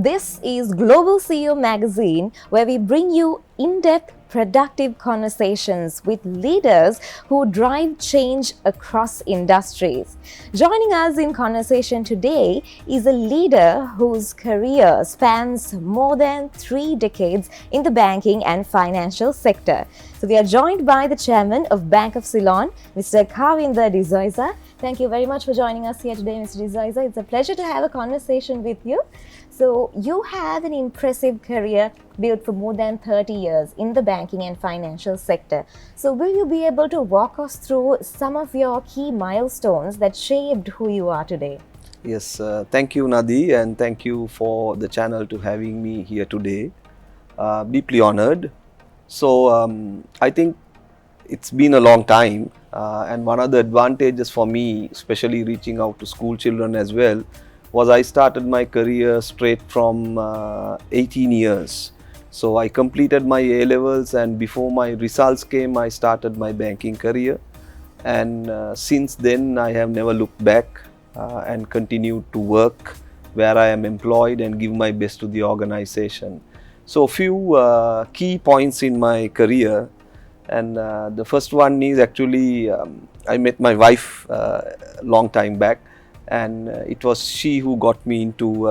This is Global CEO Magazine, where we bring you in-depth, productive conversations with leaders who drive change across industries. Joining us in conversation today is a leader whose career spans more than 3 decades in the banking and financial sector. So we are joined by the chairman of Bank of Ceylon, Mr. Kavinda de Zoysa. Thank you very much for joining us here today, Mr. de Zoysa. It's a pleasure to have a conversation with you. So you have an impressive career built for more than 30 years in the banking and financial sector. So will you be able to walk us through some of your key milestones that shaped who you are today? Yes, thank you, Nadi, and thank you for the channel to having me here today. Deeply honored. So I think it's been a long time, and one of the advantages for me, especially reaching out to school children as well, was I started my career straight from 18 years. So I completed my A-levels, and before my results came, I started my banking career. And since then, I have never looked back and continued to work where I am employed and give my best to the organization. So a few key points in my career, and the first one is actually I met my wife long time back, and it was she who got me into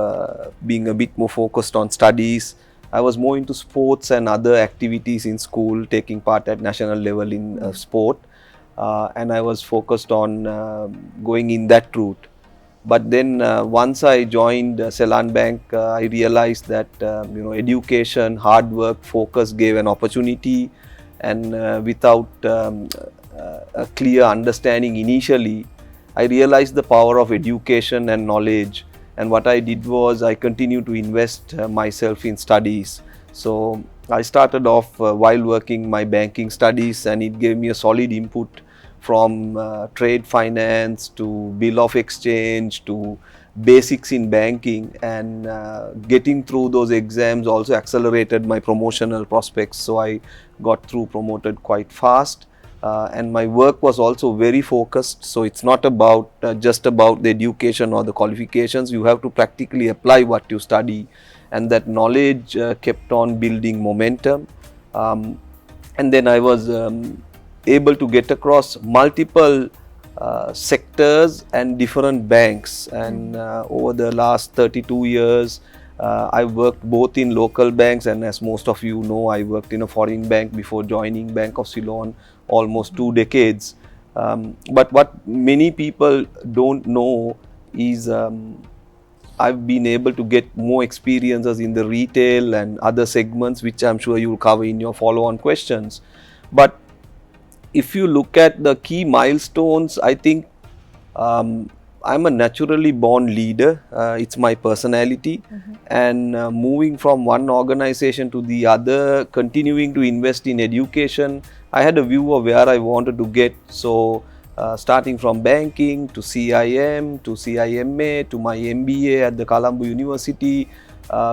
being a bit more focused on studies. I was more into sports and other activities in school, taking part at national level in sport, and I was focused on going in that route. But then once I joined Ceylon Bank, I realized that education, hard work, focus gave an opportunity, and without a clear understanding initially, I realized the power of education and knowledge. And what I did was I continued to invest myself in studies. So I started off while working my banking studies, and it gave me a solid input from trade finance to bill of exchange to basics in banking, and getting through those exams also accelerated my promotional prospects. So I got through promoted quite fast, and my work was also very focused. So it's not about just about the education or the qualifications. You have to practically apply what you study, and that knowledge kept on building momentum. And then I was able to get across multiple sectors and different banks, and over the last 32 years I worked both in local banks, and as most of you know, I worked in a foreign bank before joining Bank of Ceylon, almost 2 decades. But what many people don't know is I've been able to get more experiences in the retail and other segments, which I'm sure you'll cover in your follow-on questions. But if you look at the key milestones, I think I'm a naturally born leader. It's my personality. And moving from one organization to the other, continuing to invest in education, I had a view of where I wanted to get. So starting from banking to CIM to CIMA to my MBA at the Colombo University,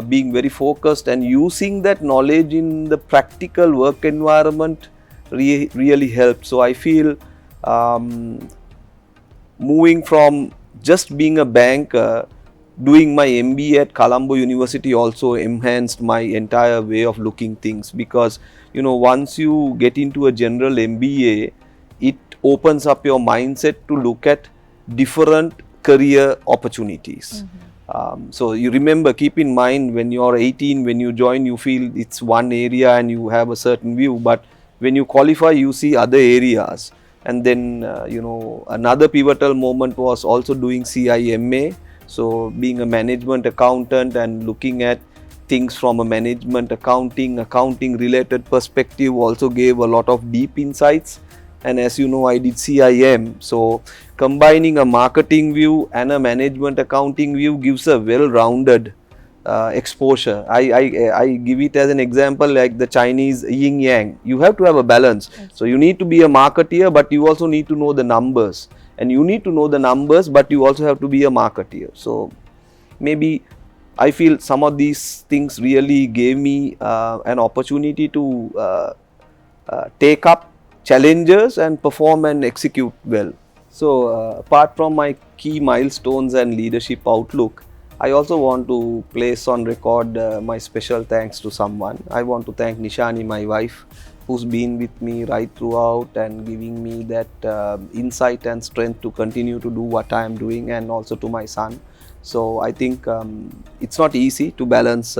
being very focused and using that knowledge in the practical work environment really helped. So I feel moving from just being a banker, doing my MBA at Colombo University also enhanced my entire way of looking things, because once you get into a general MBA, it opens up your mindset to look at different career opportunities. So you remember, keep in mind, when you're 18, when you join, you feel it's one area and you have a certain view, but when you qualify, you see other areas. And then another pivotal moment was also doing CIMA. So being a management accountant and looking at things from a management accounting related perspective also gave a lot of deep insights. And as you know, I did CIM. So combining a marketing view and a management accounting view gives a well-rounded exposure. I give it as an example like the Chinese yin yang. You have to have a balance. So you need to be a marketeer, but you also need to know the numbers. And you need to know the numbers, but you also have to be a marketeer. So maybe I feel some of these things really gave me an opportunity to take up challenges and perform and execute well. So apart from my key milestones and leadership outlook, I also want to place on record my special thanks to someone. I want to thank Nishani, my wife, who's been with me right throughout and giving me that insight and strength to continue to do what I am doing, and also to my son. So I think it's not easy to balance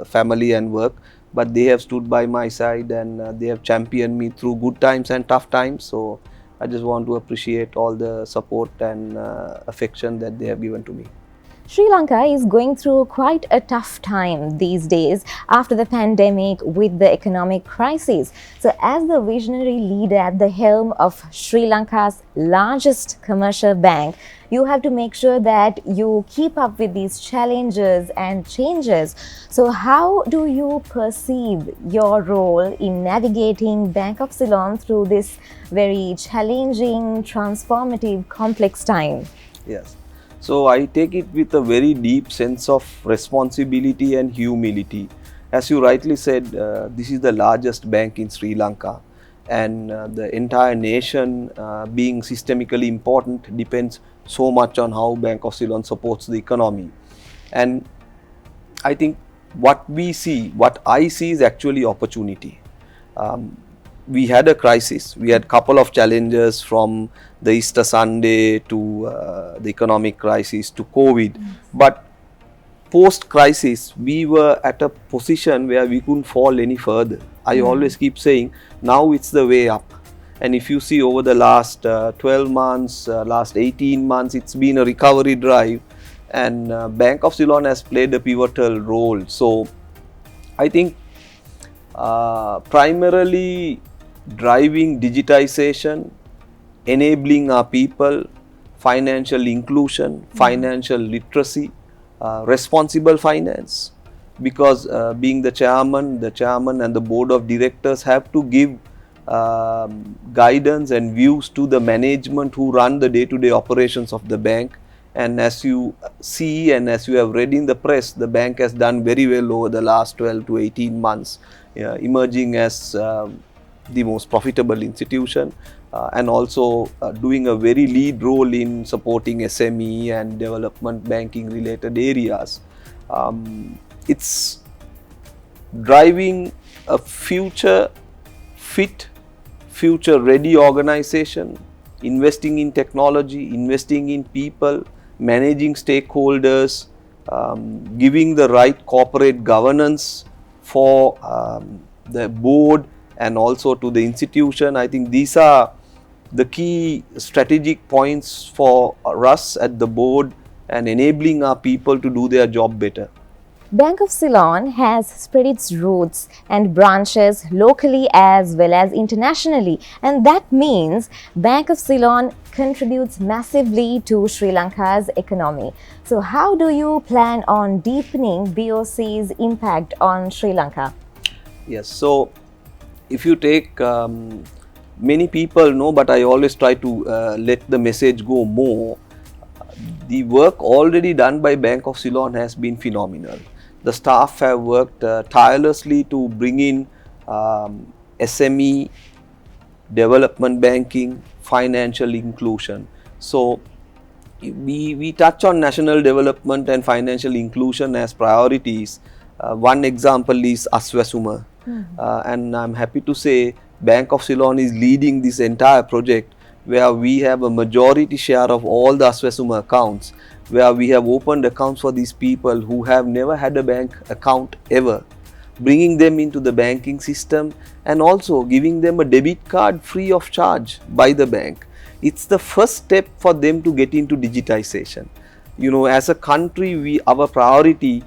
family and work, but they have stood by my side, and they have championed me through good times and tough times. So I just want to appreciate all the support and affection that they have given to me. Sri Lanka is going through quite a tough time these days after the pandemic with the economic crisis. So, as the visionary leader at the helm of Sri Lanka's largest commercial bank, you have to make sure that you keep up with these challenges and changes. So, how do you perceive your role in navigating Bank of Ceylon through this very challenging, transformative, complex time? Yes. So I take it with a very deep sense of responsibility and humility. As you rightly said, this is the largest bank in Sri Lanka, and the entire nation being systemically important depends so much on how Bank of Ceylon supports the economy. And I think what I see is actually opportunity. We had a crisis. We had couple of challenges, from the Easter Sunday to the economic crisis to COVID. But post crisis, we were at a position where we couldn't fall any further. I always keep saying, now it's the way up. And if you see over the last 12 months, last 18 months, it's been a recovery drive, and Bank of Ceylon has played a pivotal role. So I think primarily driving digitization, enabling our people, financial inclusion, financial literacy, responsible finance. Because being the chairman and the board of directors have to give guidance and views to the management who run the day-to-day operations of the bank. And as you see and as you have read in the press, the bank has done very well over the last 12 to 18 months, emerging as the most profitable institution, and also doing a very lead role in supporting SME and development banking related areas. It's driving a future fit, future ready organization, investing in technology, investing in people, managing stakeholders, giving the right corporate governance for the board and also to the institution. I think these are the key strategic points for us at the board, and enabling our people to do their job better. Bank of Ceylon has spread its roots and branches locally as well as internationally, and that means Bank of Ceylon contributes massively to Sri Lanka's economy. So, how do you plan on deepening BOC's impact on Sri Lanka? Yes, so if you take, many people know, but I always try to let the message go more. The work already done by Bank of Ceylon has been phenomenal. The staff have worked tirelessly to bring in SME, development banking, financial inclusion. So we touch on national development and financial inclusion as priorities. One example is Aswasuma, and I'm happy to say Bank of Ceylon is leading this entire project, where we have a majority share of all the Aswasuma accounts, where we have opened accounts for these people who have never had a bank account ever, bringing them into the banking system and also giving them a debit card free of charge by the bank. It's the first step for them to get into digitization. You know, as a country, our priority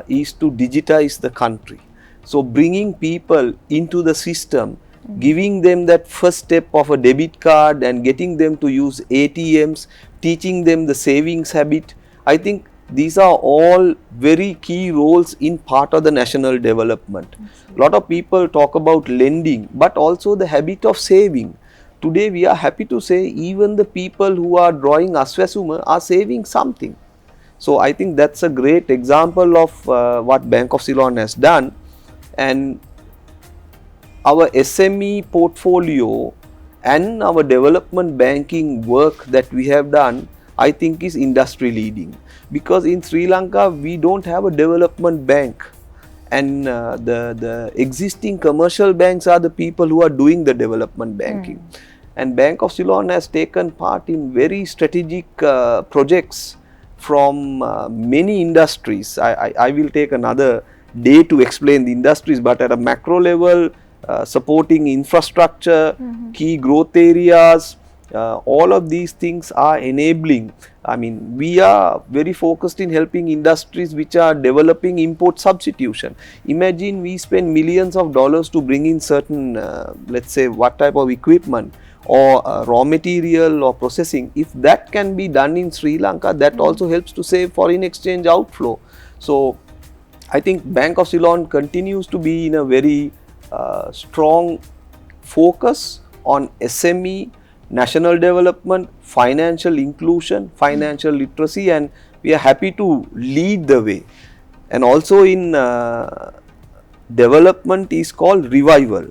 is to digitize the country. So bringing people into the system, giving them that first step of a debit card and getting them to use ATMs, teaching them the savings habit, I think these are all very key roles in part of the national development. A lot of people talk about lending, but also the habit of saving. Today we are happy to say even the people who are drawing Aswasuma are saving something. So I think that's a great example of what Bank of Ceylon has done. And our SME portfolio and our development banking work that we have done, I think is industry leading, because in Sri Lanka we don't have a development bank, and the existing commercial banks are the people who are doing the development banking. And Bank of Ceylon has taken part in very strategic projects from many industries. I will take another day to explain the industries, but at a macro level, supporting infrastructure, key growth areas, all of these things are enabling. I mean, we are very focused in helping industries which are developing import substitution. Imagine we spend millions of dollars to bring in certain, let's say, what type of equipment or raw material or processing. If that can be done in Sri Lanka, that also helps to save foreign exchange outflow. So I think Bank of Ceylon continues to be in a very strong focus on SME, national development, financial inclusion, financial literacy, and we are happy to lead the way. And also in development is called revival.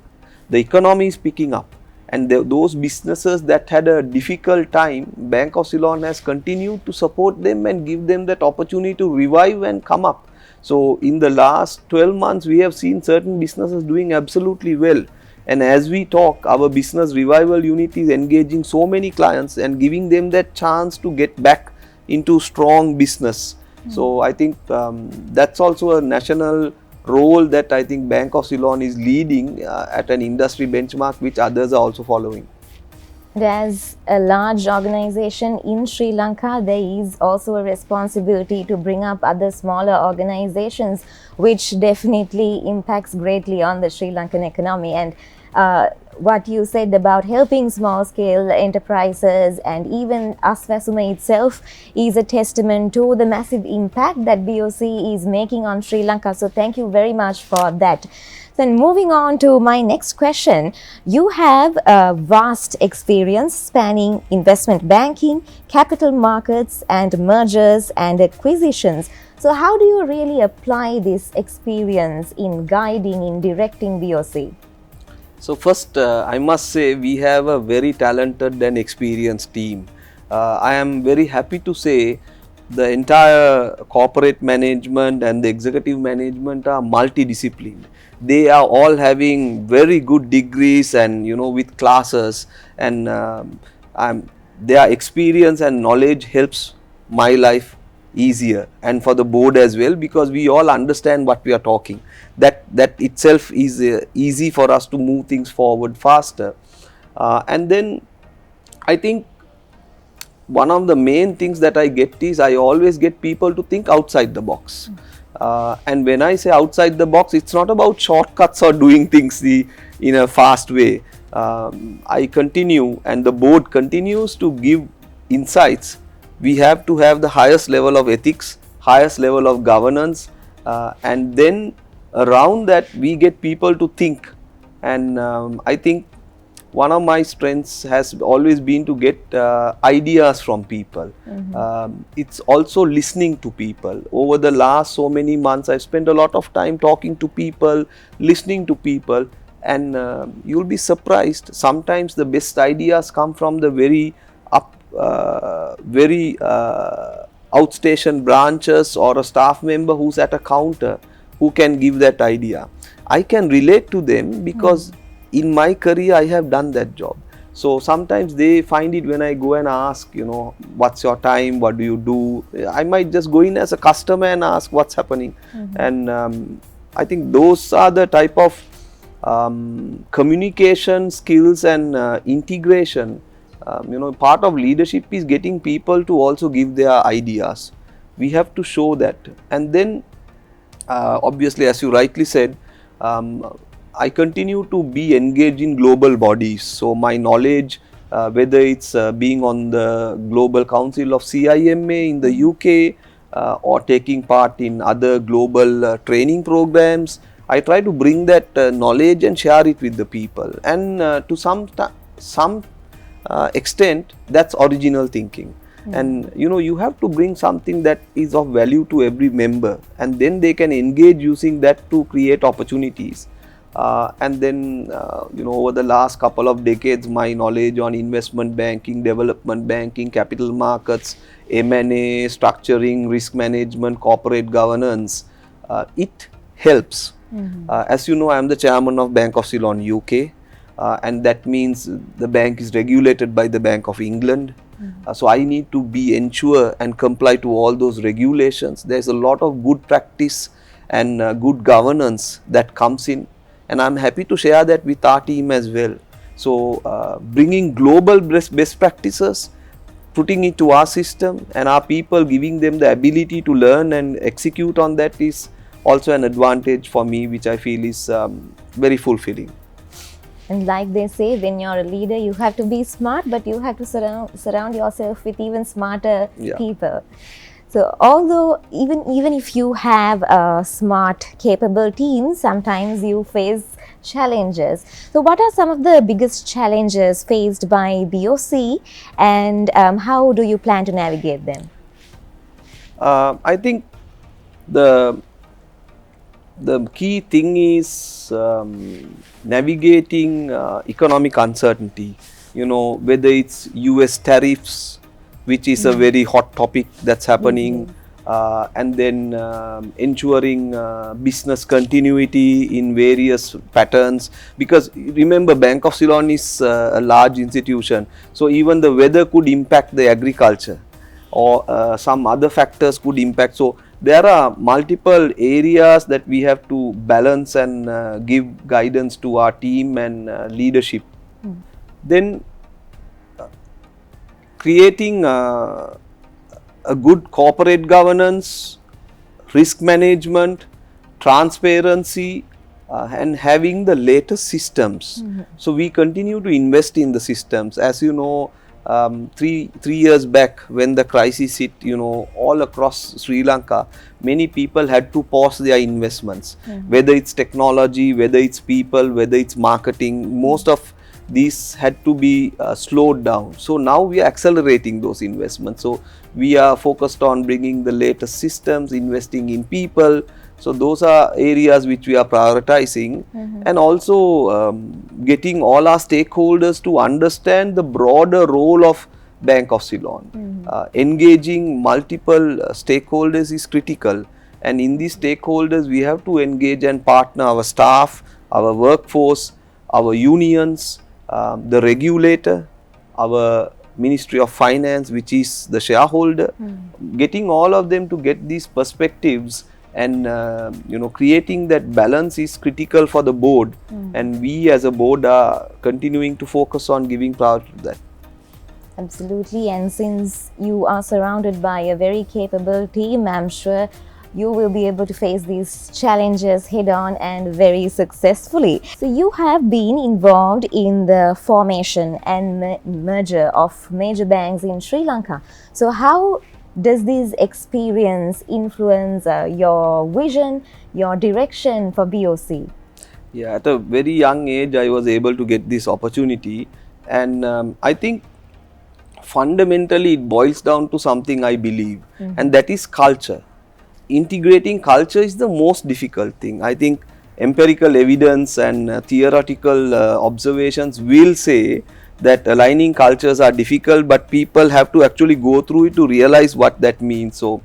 The economy is picking up, and those businesses that had a difficult time, Bank of Ceylon has continued to support them and give them that opportunity to revive and come up. So in the last 12 months, we have seen certain businesses doing absolutely well. And as we talk, our business revival unit is engaging so many clients and giving them that chance to get back into strong business. So I think that's also a national role that I think Bank of Ceylon is leading at an industry benchmark which others are also following. As a large organization in Sri Lanka, there is also a responsibility to bring up other smaller organizations, which definitely impacts greatly on the Sri Lankan economy. And what you said about helping small scale enterprises and even Asvasuma itself is a testament to the massive impact that BOC is making on Sri Lanka. So thank you very much for that. Then moving on to my next question, you have a vast experience spanning investment banking, capital markets and mergers and acquisitions. So how do you really apply this experience in guiding, in directing BOC? So first, I must say we have a very talented and experienced team. I am very happy to say the entire corporate management and the executive management are multidisciplined. They are all having very good degrees and with classes, and their experience and knowledge helps my life easier and for the board as well, because we all understand what we are talking. That itself is easy for us to move things forward faster. And then I think one of the main things that I get is I always get people to think outside the box. And when I say outside the box, it's not about shortcuts or doing things in a fast way. I continue, and the board continues to give insights. We have to have the highest level of ethics, highest level of governance, and then around that we get people to think. And I think one of my strengths has always been to get ideas from people. It's also listening to people. Over the last so many months, I've spent a lot of time talking to people, listening to people, and you'll be surprised. Sometimes the best ideas come from the very outstation branches or a staff member who's at a counter who can give that idea. I can relate to them because in my career I have done that job. So sometimes they find it when I go and ask, what's your time, what do you do? I might just go in as a customer and ask what's happening. And I think those are the type of communication skills and integration. Part of leadership is getting people to also give their ideas. We have to show that. And then obviously, as you rightly said, I continue to be engaged in global bodies. So my knowledge, whether it's being on the Global Council of CIMA in the UK or taking part in other global training programs, I try to bring that knowledge and share it with the people. And to some extent, that's original thinking. And you have to bring something that is of value to every member, and then they can engage using that to create opportunities. And then over the last couple of decades, my knowledge on investment banking, development banking, capital markets, M&A, structuring, risk management, corporate governance, it helps. As you know, I am the chairman of Bank of Ceylon, UK, and that means the bank is regulated by the Bank of England. So I need to ensure and comply to all those regulations. There is a lot of good practice and good governance that comes in, and I'm happy to share that with our team as well. So bringing global best practices, putting it to our system, and our people, giving them the ability to learn and execute on that is also an advantage for me, which I feel is very fulfilling. And like they say, when you're a leader, you have to be smart, but you have to surround yourself with even smarter people. So although even if you have a smart, capable team, sometimes you face challenges. So what are some of the biggest challenges faced by BOC, and how do you plan to navigate them? I think the key thing is navigating economic uncertainty. Whether it's US tariffs, which is a very hot topic that's happening, and then ensuring business continuity in various patterns. Because remember, Bank of Ceylon is a large institution, so even the weather could impact the agriculture, or some other factors could impact. So there are multiple areas that we have to balance and give guidance to our team and leadership. Then creating a good corporate governance, risk management, transparency, and having the latest systems. So we continue to invest in the systems. As you know, 3 years back, when the crisis hit, all across Sri Lanka, many people had to pause their investments. Whether it's technology, whether it's people, whether it's marketing, most of these had to be slowed down. So now we are accelerating those investments. So we are focused on bringing the latest systems, investing in people. So those are areas which we are prioritizing, and also getting all our stakeholders to understand the broader role of Bank of Ceylon. Engaging multiple stakeholders is critical, and in these stakeholders we have to engage and partner our staff, our workforce, our unions, the regulator, our Ministry of Finance, which is the shareholder. Getting all of them to get these perspectives and creating that balance is critical for the board, and we as a board are continuing to focus on giving priority to that. Absolutely, and since you are surrounded by a very capable team, I'm sure you will be able to face these challenges head on and very successfully. So you have been involved in the formation and merger of major banks in Sri Lanka. So how does this experience influence your vision, your direction for BOC? Yeah, at a very young age, I was able to get this opportunity, and I think fundamentally it boils down to something I believe, and that is culture. Integrating culture is the most difficult thing. I think empirical evidence and theoretical observations will say that aligning cultures are difficult, but people have to actually go through it to realize what that means. So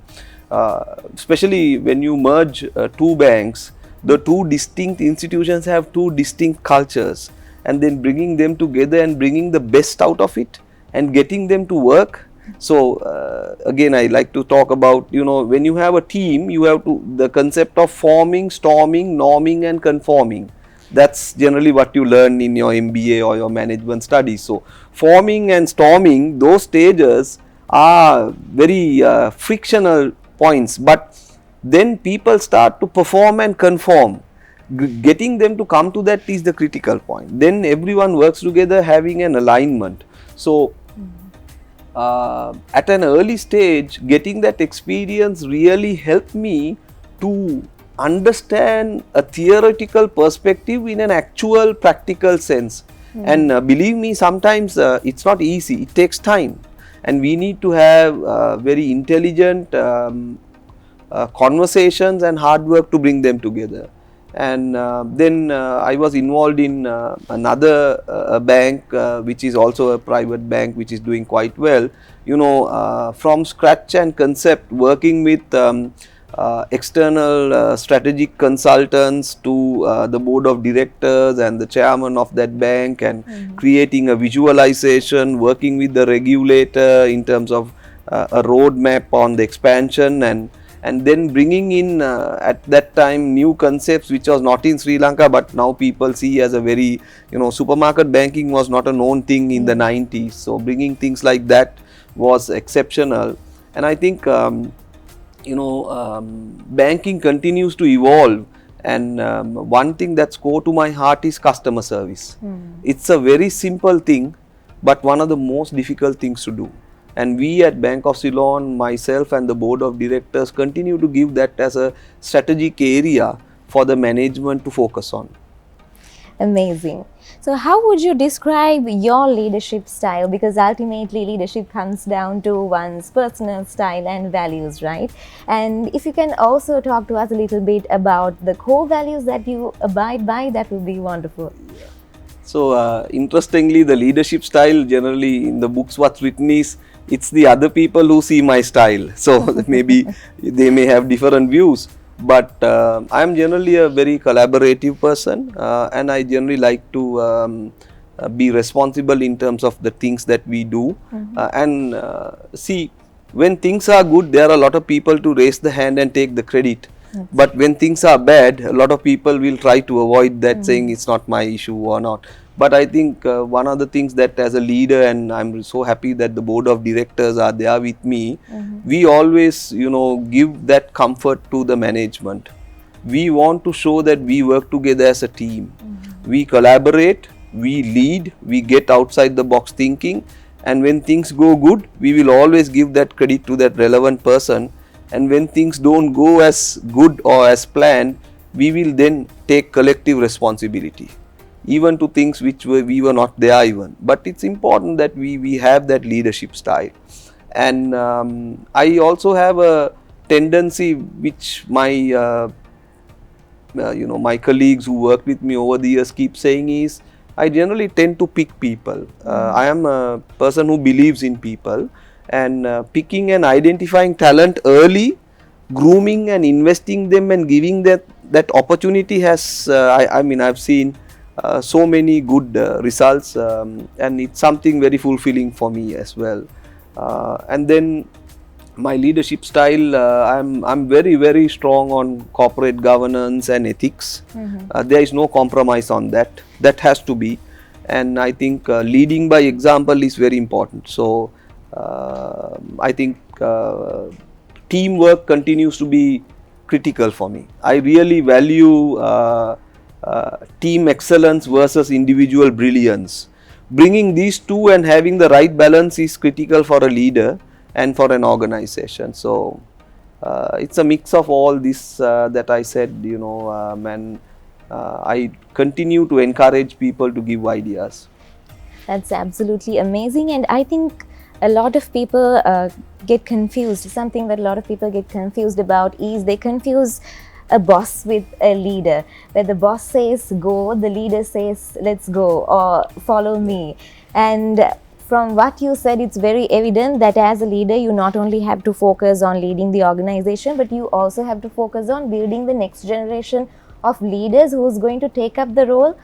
especially when you merge two banks, the two distinct institutions have two distinct cultures, and then bringing them together and bringing the best out of it and getting them to work. So again, I like to talk about, when you have a team, you have to, the concept of forming, storming, norming and conforming. That's generally what you learn in your MBA or your management studies. So forming and storming, those stages are very frictional points, but then people start to perform and conform. Getting them to come to that is the critical point. Then everyone works together having an alignment. So at an early stage, getting that experience really helped me to understand a theoretical perspective in an actual practical sense. And believe me, sometimes it's not easy, it takes time, and we need to have very intelligent conversations and hard work to bring them together. And then I was involved in another bank, which is also a private bank, which is doing quite well. From scratch and concept, working with external strategic consultants to the board of directors and the chairman of that bank, and creating a visualization, working with the regulator in terms of a roadmap on the expansion, and then bringing in at that time new concepts which was not in Sri Lanka, but now people see as a very, supermarket banking was not a known thing in the 90s. So bringing things like that was exceptional. And I think banking continues to evolve, and one thing that's core to my heart is customer service. It's a very simple thing, but one of the most difficult things to do. And we at Bank of Ceylon, myself and the board of directors, continue to give that as a strategic area for the management to focus on. Amazing. So how would you describe your leadership style? Because ultimately leadership comes down to one's personal style and values, right? And if you can also talk to us a little bit about the core values that you abide by, that would be wonderful. So interestingly, the leadership style, generally in the books what's written is, it's the other people who see my style. So maybe they may have different views, but I am generally a very collaborative person, and I generally like to be responsible in terms of the things that we do. And see, when things are good, there are a lot of people to raise the hand and take the credit. But when things are bad, a lot of people will try to avoid that, saying it's not my issue or not. But I think one of the things that as a leader, and I'm so happy that the board of directors are there with me, we always, give that comfort to the management. We want to show that we work together as a team. We collaborate, we lead, we get outside the box thinking, and when things go good, we will always give that credit to that relevant person. And when things don't go as good or as planned, we will then take collective responsibility, even to things which we were not there even. But it's important that we have that leadership style. And I also have a tendency which my my colleagues who work with me over the years keep saying is, I generally tend to pick people. I am a person who believes in people, and picking and identifying talent early, grooming and investing them and giving that opportunity has, I mean, I've seen so many good results, and it's something very fulfilling for me as well. And then my leadership style, I'm very, very strong on corporate governance and ethics. There is no compromise on that. That has to be. And I think leading by example is very important. So I think teamwork continues to be critical for me. I really value team excellence versus individual brilliance. Bringing these two and having the right balance is critical for a leader and for an organization. So it's a mix of all this that I said, and I continue to encourage people to give ideas. That's absolutely amazing, and I think a lot of people get confused. Something that a lot of people get confused about is they confuse a boss with a leader, where the boss says go, the leader says let's go or follow me. And from what you said, it's very evident that as a leader you not only have to focus on leading the organization, but you also have to focus on building the next generation of leaders who's going to take up the role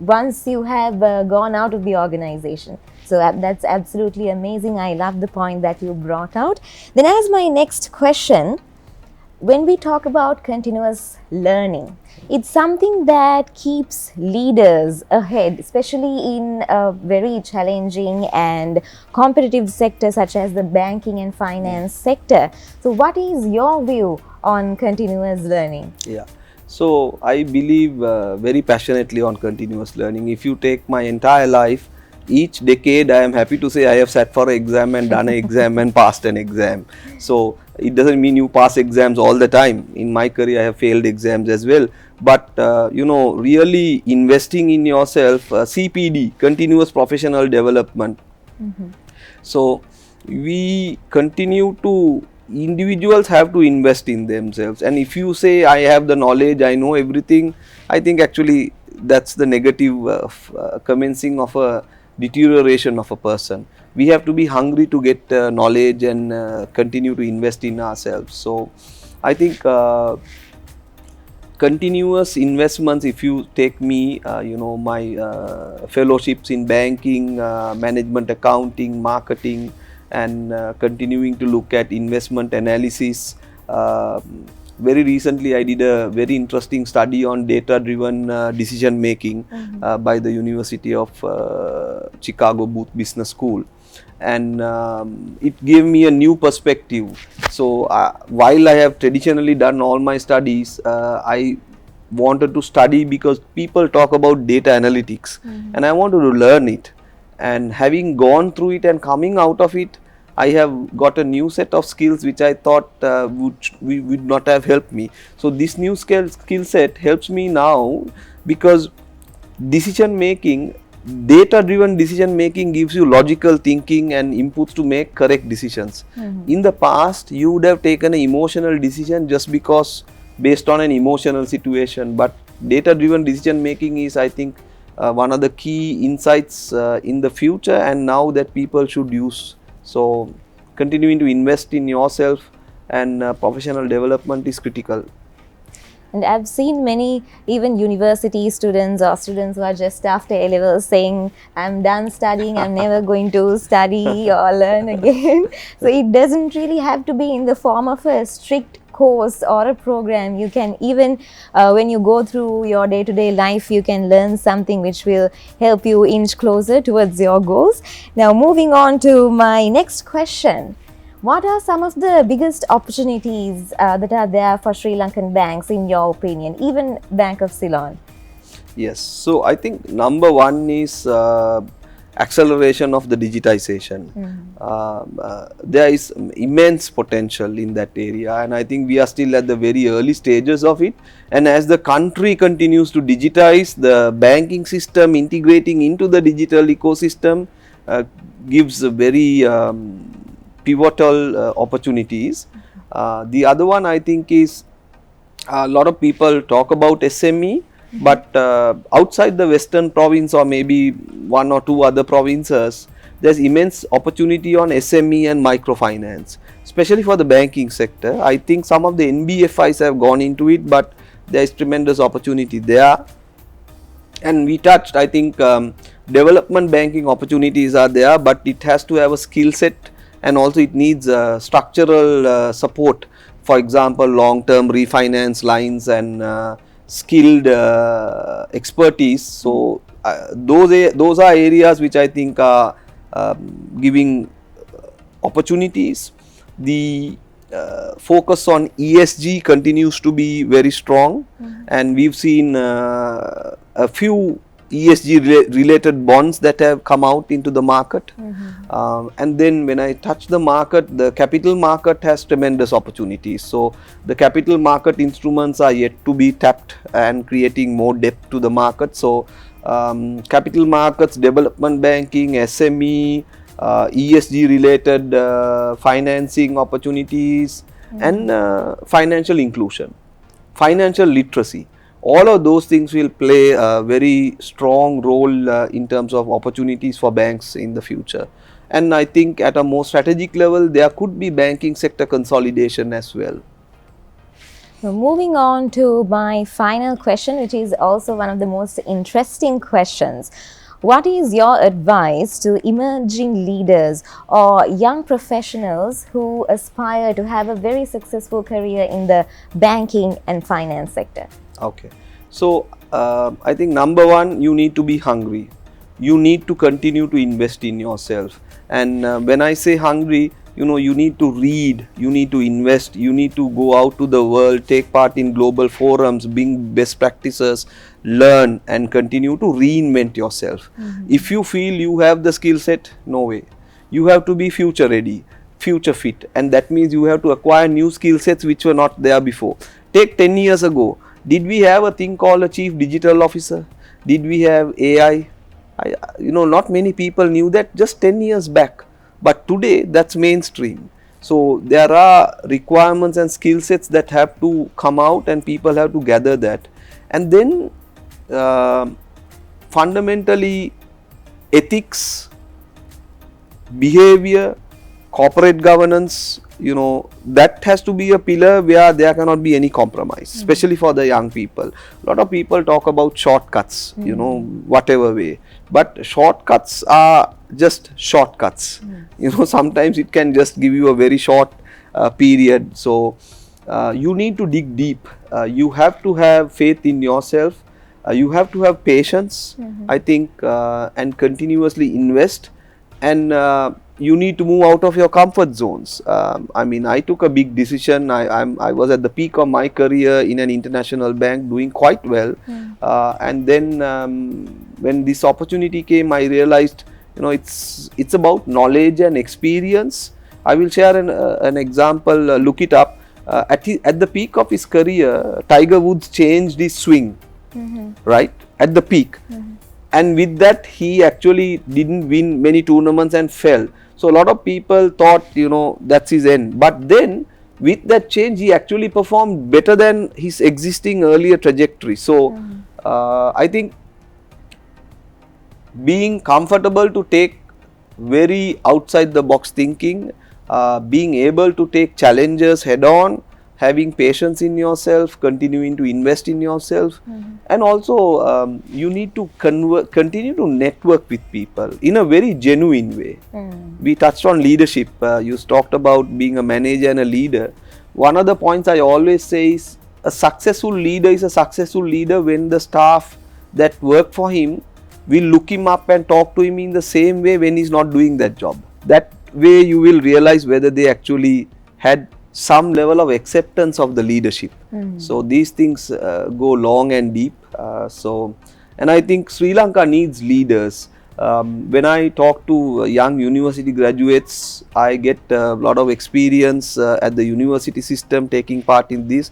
once you have gone out of the organization. So that's absolutely amazing. I love the point that you brought out. Then as my next question, when we talk about continuous learning, it's something that keeps leaders ahead, especially in a very challenging and competitive sector such as the banking and finance sector. So what is your view on continuous learning? Yeah. So I believe very passionately on continuous learning. If you take my entire life, each decade I am happy to say I have sat for an exam and done an exam and passed an exam. So it doesn't mean you pass exams all the time. In my career I have failed exams as well. But really investing in yourself, CPD, continuous professional development. So we continue to individuals have to invest in themselves. And if you say I have the knowledge, I know everything, I think actually that's the negative commencing of a deterioration of a person. We have to be hungry to get knowledge and continue to invest in ourselves. So I think continuous investments, if you take me, my fellowships in banking, management accounting, marketing, and continuing to look at investment analysis. uh, very recently I did a very interesting study on data driven decision making by the University of Chicago Booth Business School, and it gave me a new perspective. So while I have traditionally done all my studies, I wanted to study because people talk about data analytics, and I wanted to learn it. And having gone through it and coming out of it, I have got a new set of skills which I thought would not have helped me. So this new skill set helps me now, because decision making, data driven decision making gives you logical thinking and inputs to make correct decisions. In the past you would have taken an emotional decision just because based on an emotional situation, but data driven decision making is, I think, one of the key insights in the future, and now that people should use. So continuing to invest in yourself and professional development is critical. And I've seen many even university students or students who are just after A levels saying, I'm done studying, I'm never going to study or learn again. So it doesn't really have to be in the form of a strict course or a program. You can even, when you go through your day-to-day life, you can learn something which will help you inch closer towards your goals. Now, moving on to my next question. What are some of the biggest opportunities that are there for Sri Lankan banks in your opinion, even Bank of Ceylon? Yes, so I think number one is acceleration of the digitization. There is immense potential in that area, and I think we are still at the very early stages of it. And as the country continues to digitize, the banking system integrating into the digital ecosystem gives a very pivotal opportunities. The other one I think is, a lot of people talk about SME, but outside the western province or maybe one or two other provinces, there's immense opportunity on SME and microfinance, especially for the banking sector. I think some of the NBFIs have gone into it, but there is tremendous opportunity there. And we touched, I think, development banking opportunities are there, but it has to have a skill set, and also it needs structural support. For example, long-term refinance lines and skilled expertise. So those are areas which I think are giving opportunities. The focus on ESG continues to be very strong, and we've seen a few ESG related bonds that have come out into the market. And then when I touch the market, the capital market has tremendous opportunities. So the capital market instruments are yet to be tapped and creating more depth to the market. So capital markets, development banking, SME, ESG related financing opportunities, and financial inclusion, financial literacy. All of those things will play a very strong role in terms of opportunities for banks in the future. And I think at a more strategic level, there could be banking sector consolidation as well. So moving on to my final question, which is also one of the most interesting questions. What is your advice to emerging leaders or young professionals who aspire to have a very successful career in the banking and finance sector? Okay, so I think number one, you need to be hungry. You need to continue to invest in yourself. And when I say hungry, you need to read, you need to invest, you need to go out to the world, take part in global forums, bring best practices, learn, and continue to reinvent yourself. If you feel you have the skill set, no way. You have to be future ready, future fit, and that means you have to acquire new skill sets which were not there before. Take 10 years ago, did we have a thing called a chief digital officer? Did we have AI? Not many people knew that just 10 years back, but today that's mainstream. So there are requirements and skill sets that have to come out, and people have to gather that. And then fundamentally, ethics, behavior, corporate governance, that has to be a pillar where there cannot be any compromise, especially for the young people. A lot of people talk about shortcuts, whatever way, but shortcuts are just shortcuts. Sometimes it can just give you a very short period. So you need to dig deep. You have to have faith in yourself. You have to have patience, I think, and continuously invest. And you need to move out of your comfort zones. I took a big decision. I was at the peak of my career in an international bank, doing quite well. And then when this opportunity came, I realized, it's about knowledge and experience. I will share an example. Look it up. At the peak of his career, Tiger Woods changed his swing, right? At the peak. And with that, he actually didn't win many tournaments and fell. So a lot of people thought, that's his end. But then with that change, he actually performed better than his existing earlier trajectory. So I think being comfortable to take very outside the box thinking, being able to take challenges head on, having patience in yourself, continuing to invest in yourself, and also you need to continue to network with people in a very genuine way. We touched on leadership. You talked about being a manager and a leader. One of the points I always say is a successful leader is a successful leader when the staff that work for him will look him up and talk to him in the same way when he's not doing that job. That way you will realize whether they actually had some level of acceptance of the leadership. So these things go long and deep. And I think Sri Lanka needs leaders. When I talk to young university graduates, I get a lot of experience at the university system taking part in these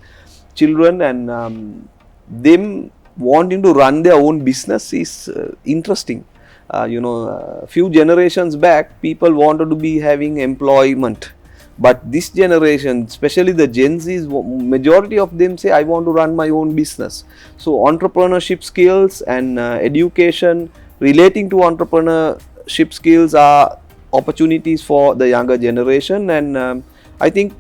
children, and them wanting to run their own business is interesting. A few generations back, people wanted to be having employment. But this generation, especially the Gen Zs, majority of them say, I want to run my own business. So entrepreneurship skills and education relating to entrepreneurship skills are opportunities for the younger generation. And I think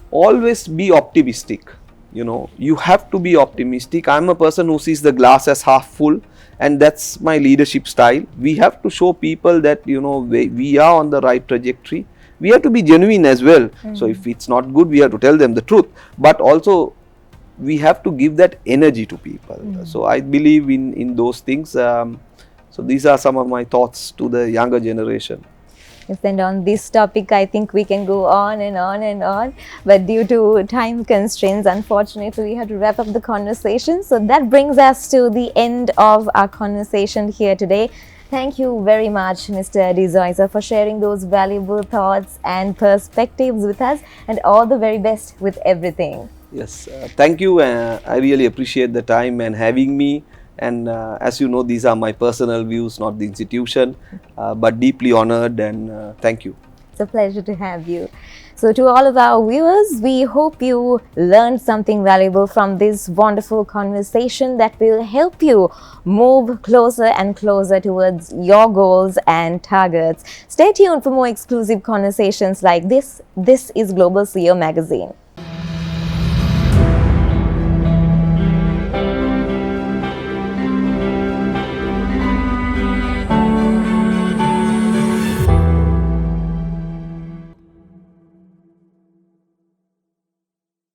always be optimistic. You have to be optimistic. I'm a person who sees the glass as half full, and that's my leadership style. We have to show people that, we are on the right trajectory. We have to be genuine as well. So if it's not good, we have to tell them the truth. But also, we have to give that energy to people. So I believe in those things. So these are some of my thoughts to the younger generation. Yes, and on this topic, I think we can go on and on and on. But due to time constraints, unfortunately, we have to wrap up the conversation. So that brings us to the end of our conversation here today. Thank you very much, Mr. De Zoysa, for sharing those valuable thoughts and perspectives with us, and all the very best with everything. Yes, thank you. I really appreciate the time and having me. And as you know, these are my personal views, not the institution, but deeply honored, and thank you. It's a pleasure to have you. So to all of our viewers, we hope you learned something valuable from this wonderful conversation that will help you move closer and closer towards your goals and targets. Stay tuned for more exclusive conversations like this. This is Global CEO Magazine.